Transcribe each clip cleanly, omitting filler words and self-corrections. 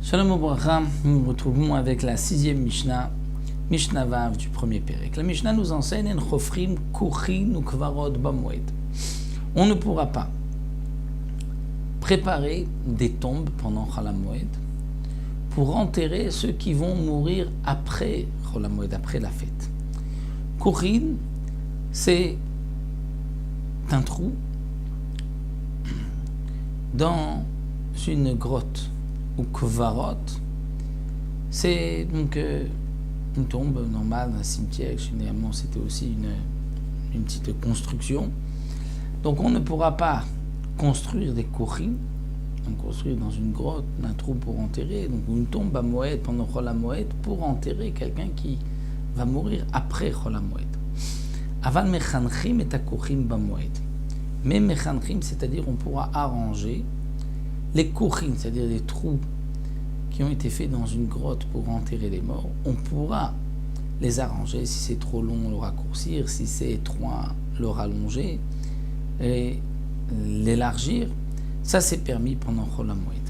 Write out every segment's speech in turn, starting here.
Shalom Obracha, nous nous retrouvons avec la 6e Mishnah, Mishnah Vav du premier Pérek. La Mishnah nous enseigne En chofrim kuchin ukvarot bamoed. On ne pourra pas préparer des tombes pendant Chol HaMoed pour enterrer ceux qui vont mourir après Chol HaMoed, après la fête. Kuchin, c'est un trou dans une grotte. Ou kvarot, c'est donc une tombe normale, un cimetière. Généralement, c'était aussi une petite construction. Donc, on ne pourra pas construire des kuchim, construire dans une grotte un trou pour enterrer, donc une tombe à Moed pendant Chol HaMoed pour enterrer quelqu'un qui va mourir après Chol HaMoed. Aval mechanchim et kuchim bamoed. Mais mechanchim, c'est-à-dire on pourra arranger les kuchim, c'est-à-dire les trous qui ont été faits dans une grotte pour enterrer les morts, on pourra les arranger. Si c'est trop long, le raccourcir. Si c'est étroit, le rallonger et l'élargir. Ça, c'est permis pendant Chol HaMoed.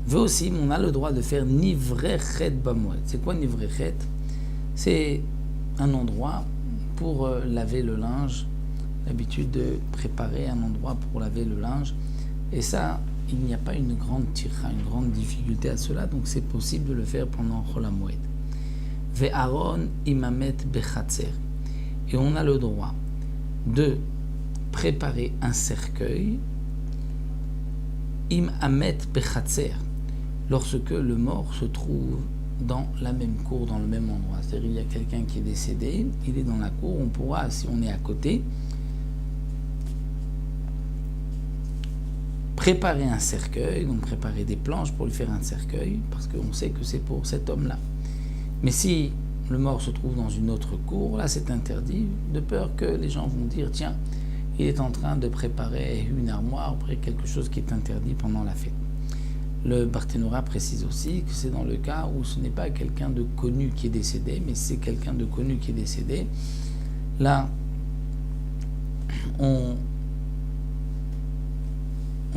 Mais aussi, on a le droit de faire nivrechet bamoed. C'est quoi nivrechet? C'est un endroit pour laver le linge. L'habitude de préparer un endroit pour laver le linge. Et ça, il n'y a pas une grande tira, une grande difficulté à cela, donc c'est possible de le faire pendant Chol HaMoed. Ve'aron imamet bechatzer. Et on a le droit de préparer un cercueil imamet bechatzer, lorsque le mort se trouve dans la même cour, dans le même endroit. C'est-à-dire il y a quelqu'un qui est décédé, il est dans la cour, on pourra, si on est à côté, préparer un cercueil, donc préparer des planches pour lui faire un cercueil, parce qu'on sait que c'est pour cet homme-là. Mais si le mort se trouve dans une autre cour, là c'est interdit, de peur que les gens vont dire, tiens, il est en train de préparer une armoire, quelque chose qui est interdit pendant la fête. Le Barthénora précise aussi que c'est dans le cas où ce n'est pas quelqu'un de connu qui est décédé, mais c'est quelqu'un de connu qui est décédé. Là, on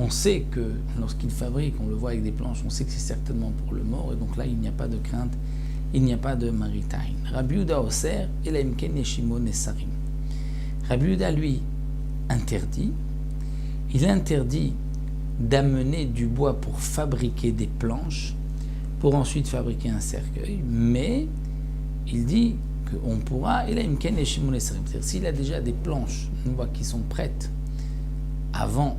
sait que lorsqu'il fabrique, on le voit avec des planches, on sait que c'est certainement pour le mort, et donc là, il n'y a pas de crainte, il n'y a pas de maritain. Rabbi Yehuda Oser, Elaimken Yeshimon Nesarim. Rabbi Yehuda, lui, interdit. Il interdit d'amener du bois pour fabriquer des planches, pour ensuite fabriquer un cercueil, mais il dit qu'on pourra, Elaimken Yeshimon Nesarim. C'est-à-dire, s'il a déjà des planches, on voit qui sont prêtes avant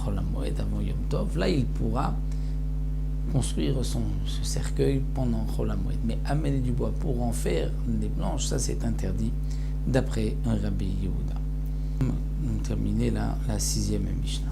Chol HaMoed, avant Yom Tov, là il pourra construire ce cercueil pendant Chol HaMoed. Mais amener du bois pour en faire des planches, ça c'est interdit d'après un Rabbi Yehuda. On termine la 6e Mishnah.